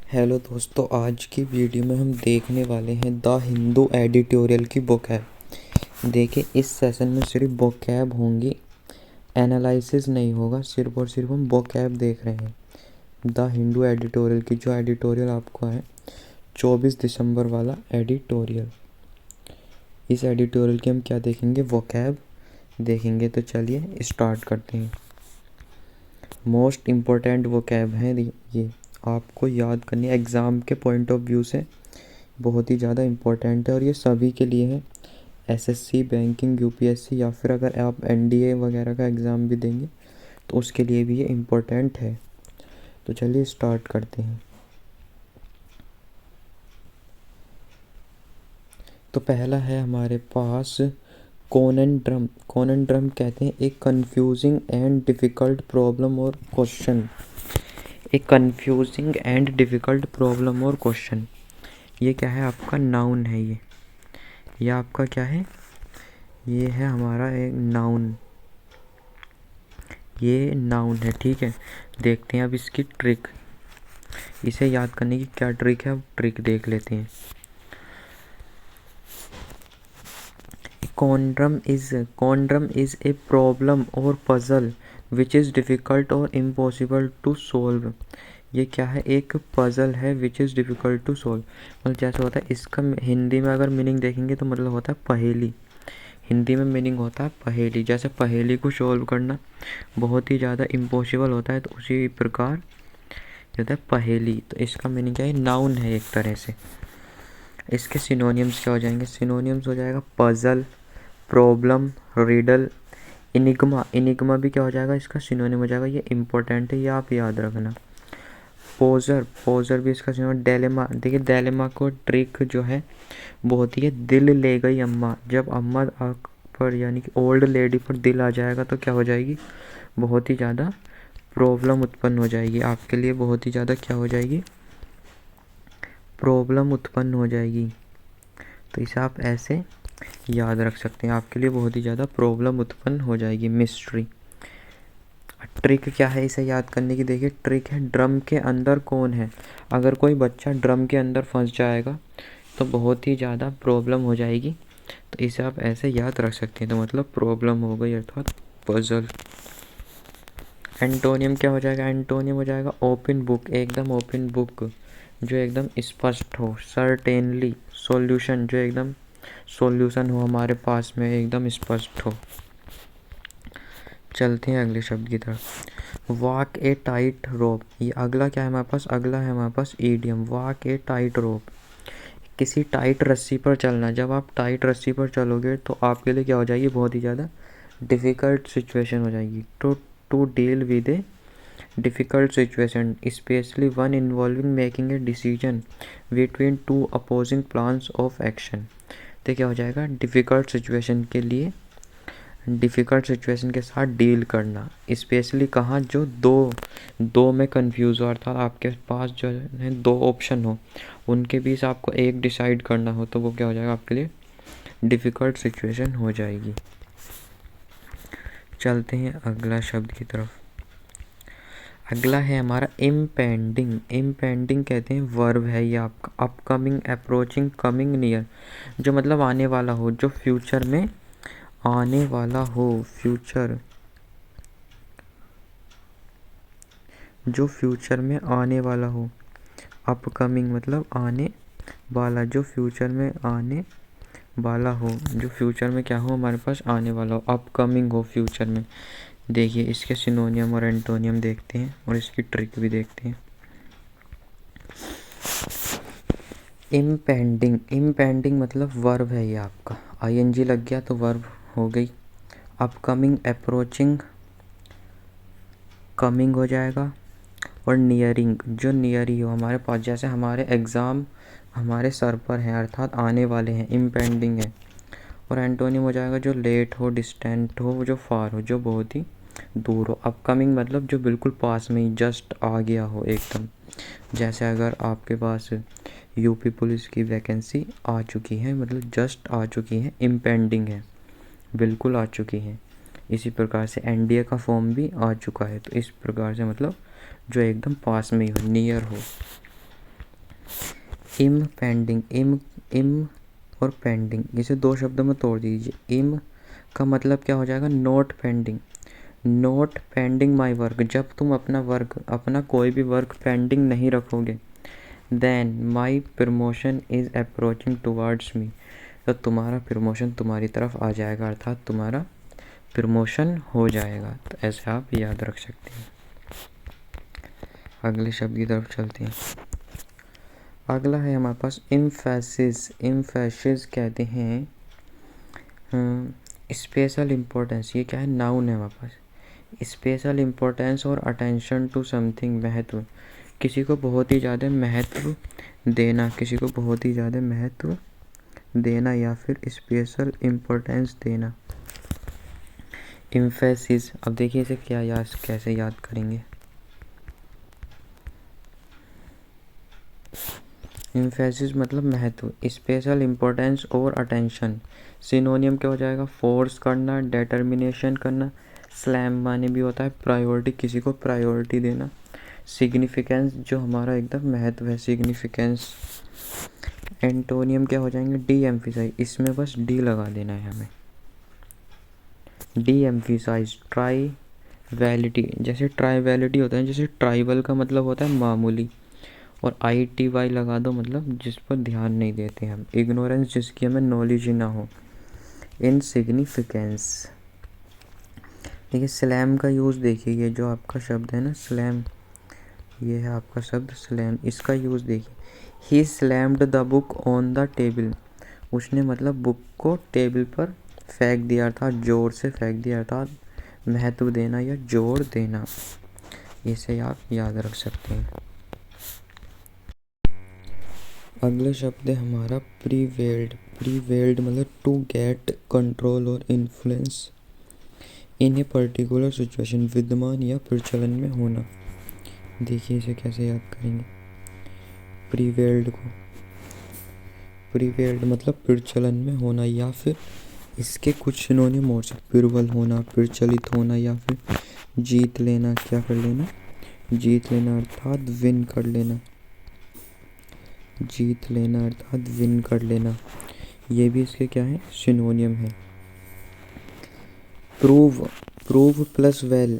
Hello दोस्तों, आज की वीडियो में हम देखने वाले हैं द हिंदू एडिटोरियल की बुक है। देखिए, इस सेशन में सिर्फ वोकैब होंगी, एनालिसिस नहीं होगा। सिर्फ और सिर्फ हम वोकैब देख रहे हैं। द हिंदू एडिटोरियल की जो एडिटोरियल आपको है 24 दिसंबर वाला एडिटोरियल। इस एडिटोरियल की हम क्या देखेंगे? वोकैब देखेंगे। तो चलिए स्टार्ट करते हैं। मोस्ट इम्पोर्टेंट वोकैब हैं ये, आपको याद करनी है। एग्ज़ाम के पॉइंट ऑफ व्यू से बहुत ही ज़्यादा इम्पोर्टेंट है और ये सभी के लिए है। एसएससी, बैंकिंग, यूपीएससी या फिर अगर आप एनडीए वगैरह का एग्ज़ाम भी देंगे तो उसके लिए भी ये इम्पोर्टेंट है। तो चलिए स्टार्ट करते हैं। तो पहला है हमारे पास कॉनन्ड्रम। कॉनन्ड्रम कहते हैं एक कंफ्यूजिंग एंड डिफ़िकल्ट प्रॉब्लम और क्वेश्चन। एक कंफ्यूजिंग एंड डिफ़िकल्ट प्रॉब्लम और क्वेश्चन, ये क्या है? आपका नाउन है। ये आपका क्या है? ये है हमारा एक नाउन। ये नाउन है, ठीक है। देखते हैं अब इसकी ट्रिक। इसे याद करने की क्या ट्रिक है, अब ट्रिक देख लेते हैं। कॉन्ड्रम इज ए प्रॉब्लम और पजल विच इज़ डिफ़िकल्ट और इम्पॉसिबल टू सोल्व। ये क्या है? एक पजल है which is difficult to solve. मतलब जैसे होता है, इसका हिंदी में अगर मीनिंग देखेंगे तो मतलब होता है पहेली। हिंदी में मीनिंग होता है पहेली। जैसे पहेली को सॉल्व करना बहुत ही ज़्यादा इम्पॉसिबल होता है, तो उसी प्रकार होता है पहेली। तो इसका मीनिंग क्या है? नाउन है एक तरह से। इसके सिनोनियम्स क्या हो जाएंगे? सिनोनियम्स हो जाएगा puzzle, problem, riddle, Enigma. Enigma भी क्या हो जाएगा? इसका सिनोनिम हो जाएगा। ये इम्पोर्टेंट है, ये आप याद रखना। पोजर, पोजर भी इसका सिनोनिम। डेलेमा, देखिए डेलेमा को ट्रिक जो है बहुत ही है। दिल ले गई अम्मा। जब अम्मा पर यानी कि ओल्ड लेडी पर दिल आ जाएगा तो क्या हो जाएगी? बहुत ही ज़्यादा प्रॉब्लम उत्पन्न हो जाएगी आपके लिए। बहुत ही ज़्यादा क्या हो जाएगी? प्रॉब्लम उत्पन्न हो जाएगी। तो इसे आप ऐसे याद रख सकते हैं। आपके लिए बहुत ही ज़्यादा प्रॉब्लम उत्पन्न हो जाएगी। मिस्ट्री। ट्रिक क्या है इसे याद करने की? देखिए, ट्रिक है ड्रम के अंदर कौन है। अगर कोई बच्चा ड्रम के अंदर फंस जाएगा तो बहुत ही ज़्यादा प्रॉब्लम हो जाएगी। तो इसे आप ऐसे याद रख सकते हैं। तो मतलब प्रॉब्लम हो गई अर्थात पजल। एंटोनियम क्या हो जाएगा? एंटोनियम हो जाएगा ओपन बुक। एकदम ओपन बुक जो एकदम स्पष्ट हो। सर्टेनली। सॉल्यूशन, जो एकदम सॉल्यूशन हो हमारे पास में, एकदम स्पष्ट हो। चलते हैं अगले शब्द की तरफ। Walk a tight rope. ये अगला क्या है हमारे पास? अगला है हमारे पास idiom. Walk a tight rope, किसी टाइट रस्सी पर चलना। जब आप टाइट रस्सी पर चलोगे तो आपके लिए क्या हो जाएगी? बहुत ही ज़्यादा डिफ़िकल्ट सिचुएशन हो जाएगी। To deal with a difficult situation, specially one involving making a decision between two opposing plans of action. तो क्या हो जाएगा? डिफ़िकल्ट सिचुएशन के लिए, डिफ़िकल्ट सिचुएशन के साथ डील करना। स्पेशली कहाँ? जो दो में कंफ्यूज हो, अर्थात आपके पास जो है दो ऑप्शन हो, उनके बीच आपको एक डिसाइड करना हो, तो वो क्या हो जाएगा? आपके लिए डिफ़िकल्ट सिचुएशन हो जाएगी। चलते हैं अगला शब्द की तरफ। अगला है हमारा इम्पेंडिंग। इम्पेंडिंग कहते हैं वर्ब है ये आपका। अपकमिंग, अप्रोचिंग, कमिंग नियर, जो मतलब आने वाला हो, जो फ्यूचर में आने वाला हो। फ्यूचर, जो फ्यूचर में आने वाला हो। अपकमिंग मतलब आने वाला, जो फ्यूचर में आने वाला हो। जो फ्यूचर में क्या हो? हमारे पास आने वाला हो, अपकमिंग हो फ्यूचर में। देखिए, इसके सिनोनियम और एंटोनियम देखते हैं और इसकी ट्रिक भी देखते हैं। इम्पेंडिंग, इम्पेंडिंग मतलब वर्ब है ये आपका। आईएनजी लग गया तो वर्ब हो गई। अपकमिंग, अप्रोचिंग, कमिंग हो जाएगा। और नियरिंग, जो नियर ही हो हमारे पास, जैसे हमारे एग्ज़ाम हमारे सर पर हैं अर्थात आने वाले हैं, इम्पेंडिंग है। और एंटोनिम हो जाएगा जो लेट हो, डिस्टेंट हो, जो फार हो, जो बहुत ही दूर हो। अपकमिंग मतलब जो बिल्कुल पास में ही, जस्ट आ गया हो एकदम। जैसे अगर आपके पास यूपी पुलिस की वैकेंसी आ चुकी है, मतलब जस्ट आ चुकी है, इम्पेंडिंग है, बिल्कुल आ चुकी है। इसी प्रकार से एनडीए का फॉर्म भी आ चुका है। तो इस प्रकार से मतलब जो एकदम पास में ही हो, नियर हो। इम्पेंडिंग, इम और पेंडिंग, इसे दो शब्दों में तोड़ दीजिए। इम का मतलब क्या हो जाएगा, not pending. Not pending my work, जब तुम अपना कोई भी वर्क पेंडिंग नहीं रखोगे। Then my promotion is approaching towards me, तो तुम्हारा प्रमोशन तुम्हारी तरफ आ जाएगा, अर्थात तुम्हारा प्रमोशन हो जाएगा। तो ऐसे आप याद रख सकते हैं। अगले शब्द की तरफ चलते हैं। अगला है हमारे पास इम्फेसिस। इम्फेसिस कहते हैं स्पेशल इम्पोर्टेंस। ये क्या है, नाउन है हमारे पास। स्पेशल इम्पोर्टेंस और अटेंशन टू समथिंग, महत्व, किसी को बहुत ही ज़्यादा महत्व देना, किसी को बहुत ही ज़्यादा महत्व देना या फिर स्पेशल इम्पोर्टेंस देना। इम्फेसिस, अब देखिए इसे कैसे याद करेंगे। इम्फेसिस मतलब महत्व, स्पेशल इम्पोर्टेंस और अटेंशन। सिनोनियम क्या हो जाएगा, फोर्स करना, डिटर्मिनेशन करना। स्लैम माने भी होता है प्रायोरिटी, किसी को प्रायोरिटी देना। सिग्निफिकेंस, जो हमारा एकदम महत्व है, सिग्निफिकेंस। एंटोनियम क्या हो जाएंगे, डी एम्फिसाइज, इसमें बस डी लगा देना है हमें। डी एम्फिसाइज, ट्राई वैलिटी, जैसे ट्राइवैलिटी होता है, जैसे ट्राइबल का मतलब होता है मामूली, और ITY लगा दो, मतलब जिस पर ध्यान नहीं देते हम। इग्नोरेंस, जिसकी हमें नॉलेज ही ना हो। इनसिग्निफिकेंस। देखिए स्लैम का यूज़ देखिए, ये जो आपका शब्द है ना स्लैम, ये है आपका शब्द स्लैम, इसका यूज़ देखिए। He slammed the book on the table, उसने मतलब बुक को टेबल पर फेंक दिया, अर्थात जोर से फेंक दिया, अर्थात महत्व देना या जोर देना। इसे आप याद रख सकते हैं। अगला शब्द है हमारा प्रीवेल्ड। प्रीवेल्ड मतलब टू गेट कंट्रोल और influence in a particular situation, विद्यमान या प्रचलन में होना। देखिए इसे कैसे याद करेंगे प्रीवेल्ड को। प्रीवेल्ड मतलब प्रचलन में होना, या फिर इसके कुछ सिनोनिम हो सकते, प्रबल होना, प्रचलित होना, या फिर जीत लेना। क्या कर लेना, जीत लेना, अर्थात विन कर लेना। जीत लेना अर्थात विन कर लेना, ये भी इसके क्या है, सिनोनियम है। Prove, prove plus well,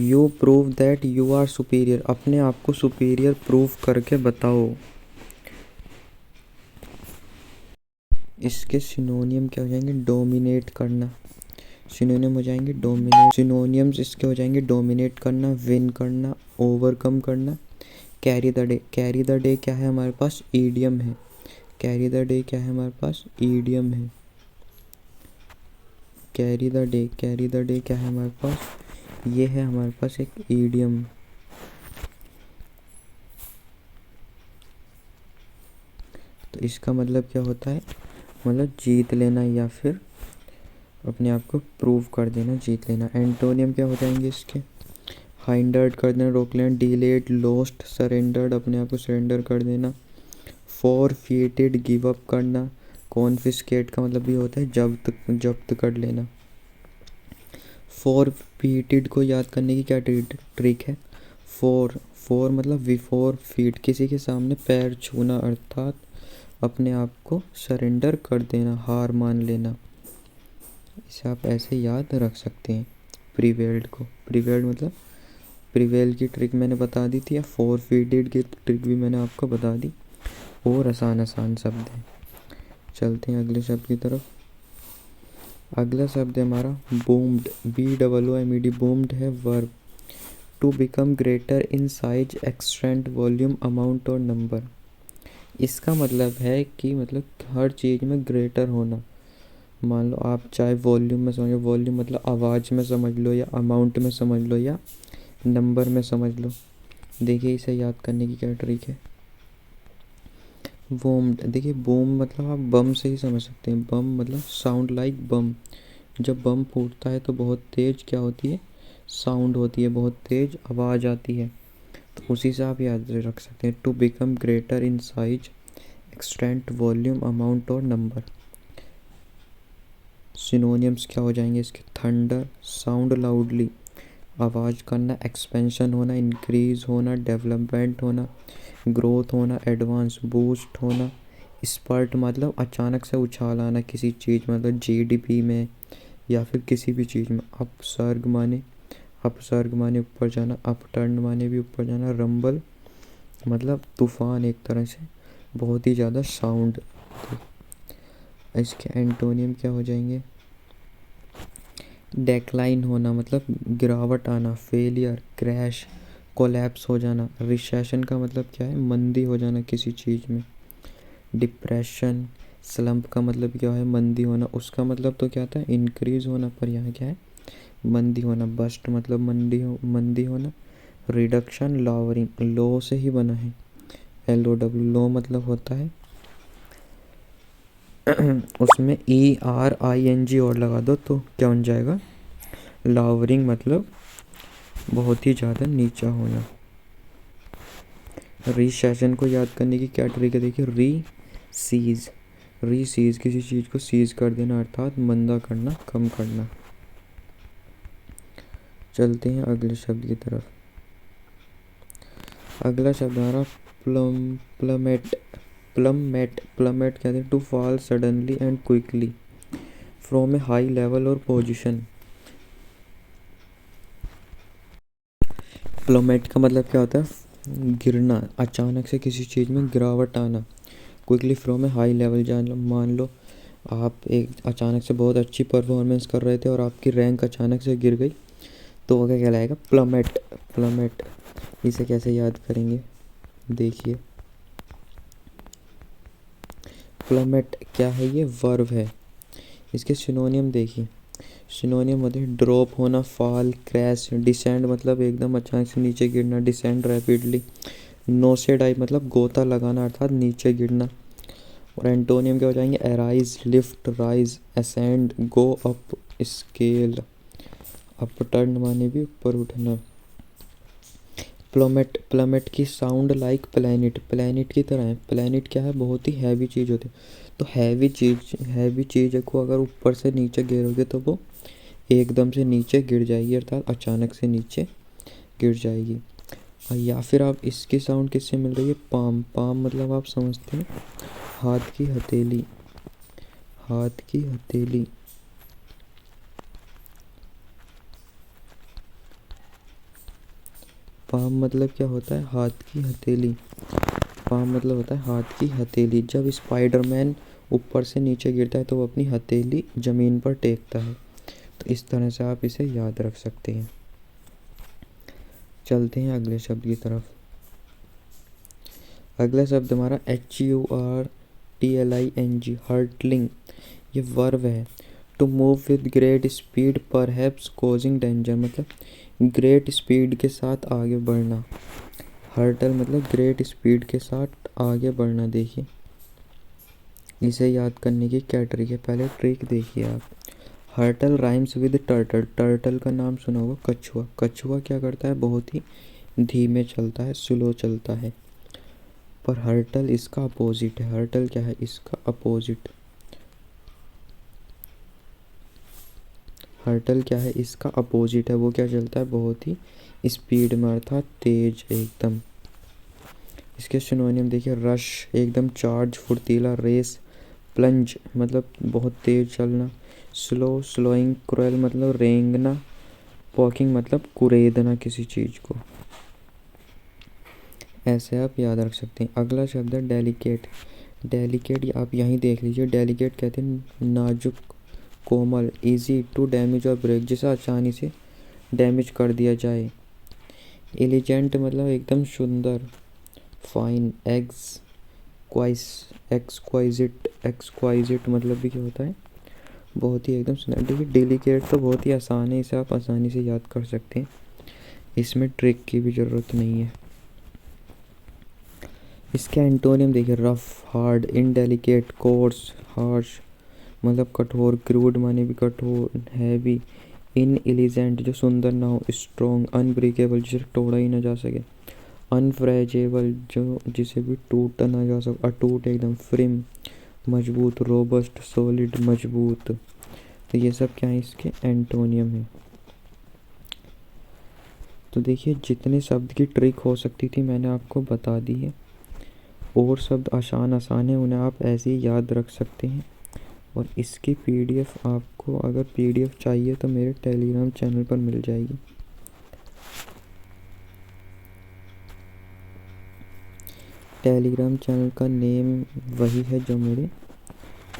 you prove that you are superior, अपने आप को सुपीरियर प्रूव करके बताओ। इसके सिनोनियम क्या हो जाएंगे, डोमिनेट करना, सिनोनियम हो जाएंगे डोमिनेट। सिनोनियम्स इसके हो जाएंगे डोमिनेट करना, विन करना, ओवरकम करना। Carry the day, carry the day क्या है हमारे पास, ईडियम है। कैरी द डे क्या है हमारे पास, ईडियम है। Carry the day, carry the day क्या है हमारे पास, ये है हमारे पास एक ईडियम। तो इसका मतलब क्या होता है, मतलब जीत लेना या फिर अपने आप को प्रूव कर देना, जीत लेना। एंटोनियम क्या हो जाएंगे इसके, हाइंडर्ड कर देना, रोक लेना, डिलेड, लॉस्ट, सरेंडर्ड, अपने आप को सरेंडर कर देना। फॉरफिटेड, गिव अप करना। कॉन्फिस्केट का मतलब भी होता है जब्त कर लेना। फॉरफिटेड को याद करने की क्या ट्रिक है, फोर मतलब बिफोर फीट, किसी के सामने पैर छूना, अर्थात अपने आप को सरेंडर कर देना, हार मान लेना। इसे आप ऐसे याद रख सकते हैं प्रीवेल्ड को। प्रीवेल्ड मतलब प्रीवेल की ट्रिक मैंने बता दी थी, या फॉरफिटेड की ट्रिक भी मैंने आपको बता दी, और आसान आसान शब्द हैं। चलते हैं अगले शब्द की तरफ। अगला शब्द है हमारा बूम्ड, BOOMED। बूम्ड है verb, to become greater in size, extent, volume, amount और नंबर। इसका मतलब है कि मतलब हर चीज़ में ग्रेटर होना। मान लो आप चाहे वॉल्यूम में समझो, वॉल्यूम मतलब आवाज़ में समझ लो, या अमाउंट में समझ लो, या नंबर में समझ लो। देखिए इसे याद करने की क्या ट्रिक है। बूम्ड, देखिए बूम मतलब आप बम से ही समझ सकते हैं। बम मतलब साउंड लाइक बम, जब बम फूटता है तो बहुत तेज़ क्या होती है, साउंड होती है, बहुत तेज़ आवाज़ आती है। तो उसी से आप याद रख सकते हैं, to become greater in size, extent, volume, amount और नंबर। सिनोनियम्स क्या हो जाएंगे इसके, थंडर, साउंड लाउडली, आवाज़ करना, एक्सपेंशन होना, इंक्रीज़ होना, डेवलपमेंट होना, ग्रोथ होना, एडवांस, बूस्ट होना। स्पर्ट मतलब अचानक से उछाल आना किसी चीज़, मतलब जीडीपी में या फिर किसी भी चीज़ में। अपसर्ग माने ऊपर जाना, अपटर्न माने भी ऊपर जाना, रंबल मतलब तूफान, एक तरह से बहुत ही ज़्यादा साउंड। इसके एंटोनियम क्या हो जाएंगे? डेक्लाइन होना मतलब गिरावट आना, फेलियर, क्रैश, कोलैप्स हो जाना। रिसेशन का मतलब क्या है? मंदी हो जाना किसी चीज़ में। डिप्रेशन, स्लंप का मतलब क्या है? मंदी होना। उसका मतलब तो क्या था? इंक्रीज होना, पर यहाँ क्या है? मंदी होना। बस्ट मतलब मंदी होना। रिडक्शन, लॉवरिंग, लो से ही बना है, LOW। लो मतलब होता है उसमें ERING और लगा दो तो क्या बन जाएगा? लॉवरिंग मतलब बहुत ही ज़्यादा नीचा होना। रीसेशन को याद करने की क्या ट्रिक है? देखिए, रीसीज किसी चीज़ को सीज कर देना, अर्थात मंदा करना, कम करना। चलते हैं अगले शब्द की तरफ। अगला शब्द हमारा प्लमेट कहते हैं to fall suddenly and quickly from a high level और पोजीशन। प्लमेट का मतलब क्या होता है? गिरना, अचानक से किसी चीज़ में गिरावट आना। Quickly from a high level, जान मान लो आप एक अचानक से बहुत अच्छी परफॉर्मेंस कर रहे थे और आपकी रैंक अचानक से गिर गई, तो वो क्या कहलाएगा? प्लमेट। इसे कैसे याद करेंगे? देखिए, प्लमेट क्या है? ये वर्ब है। इसके सिनोनियम देखिए, सिनोनियम होते हैं ड्रॉप होना, फॉल, क्रैश। डिसेंड मतलब एकदम अचानक से नीचे गिरना, डिसेंड रैपिडली। नोसेडाई मतलब गोता लगाना, अर्थात नीचे गिरना। और एंटोनियम क्या हो जाएंगे? Arise, lift, rise, ascend, go up, scale. Upturn माने भी ऊपर उठना। प्लमेट की साउंड लाइक प्लैनेट की तरह है। प्लैनेट क्या है? बहुत ही हैवी चीज़ होती है। तो हैवी चीज़ को अगर ऊपर से नीचे गिरोगे तो वो एकदम से नीचे गिर जाएगी, अर्थात अचानक से नीचे गिर जाएगी। या फिर आप इसकी साउंड किससे मिल रही है? पाम मतलब आप समझते हैं, हाथ की हथेली। पाम मतलब क्या होता है? हाथ की हथेली। पाम मतलब होता है हाथ की हथेली। जब स्पाइडरमैन ऊपर से नीचे गिरता है तो वो अपनी हथेली ज़मीन पर टेकता है। तो इस तरह से आप इसे याद रख सकते हैं। चलते हैं अगले शब्द की तरफ। अगला शब्द हमारा HURTLING, हर्टलिंग। ये वर्ब है। To move with great speed perhaps causing danger, मतलब ग्रेट स्पीड के साथ आगे बढ़ना। हर्टल मतलब ग्रेट स्पीड के साथ आगे बढ़ना। देखिए, इसे याद करने की क्या ट्रिक है? पहले ट्रिक देखिए आप। Hurtle rhymes with turtle. Turtle का नाम सुना होगा, कछुआ। कछुआ क्या करता है? बहुत ही धीमे चलता है, स्लो चलता है। पर हर्टल इसका अपोजिट है। हर्टल क्या है? इसका अपोजिट। हर्टल क्या है? इसका अपोजिट है। वो क्या चलता है? बहुत ही स्पीड में, अर्थात तेज एकदम। इसके सिनोनिम देखिए, रश एकदम चार्ज, फुर्तीला, रेस, प्लंज मतलब बहुत तेज चलना, स्लोइंग, क्रूएल मतलब रेंगना, पॉकिंग मतलब कुरेदना किसी चीज़ को। ऐसे आप याद रख सकते हैं। अगला शब्द है डेलिकेट। डेलिकेट आप यहीं देख लीजिए। डेलिकेट कहते हैं नाजुक, कोमल, इजी टू डैमेज और ब्रेक, जिसे आसानी से डैमेज कर दिया जाए। एलिजेंट मतलब एकदम सुंदर, फाइन, एक्सक्वाइजिट मतलब भी क्या होता है? बहुत ही एकदम सुंदर। देखिए, डेलिकेट तो बहुत ही आसान है, इसे आप आसानी से याद कर सकते हैं, इसमें ट्रिक की भी ज़रूरत नहीं है। इसके एंटोनियम देखिए, रफ, हार्ड, इनडेलिकेट, कोर्स, हार्श मतलब कठोर, क्रूड माने भी कठोर, हैवी, इनएलिजेंट जो सुंदर ना हो, स्ट्रॉन्ग, अनब्रेकेबल जिसे तोड़ा ही ना जा सके, अनफ्रेजेबल जो जिसे भी टूटा ना जा सके, अटूट एकदम, फ्रिम मजबूत, रोबस्ट सॉलिड मजबूत। तो ये सब क्या है? इसके एंटोनियम है। तो देखिए जितने शब्द की ट्रिक हो सकती थी मैंने आपको बता दी है, और शब्द आसान आसान है, उन्हें आप ऐसे ही याद रख सकते हैं। और इसकी पीडीएफ आपको अगर पीडीएफ चाहिए तो मेरे टेलीग्राम चैनल पर मिल जाएगी। टेलीग्राम चैनल का नेम वही है जो मेरे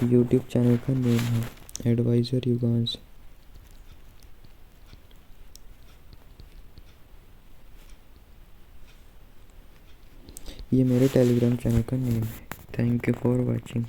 यूट्यूब चैनल का नेम है, एडवाइज़र युगांश। ये मेरे टेलीग्राम चैनल का नेम है। Thank you for watching.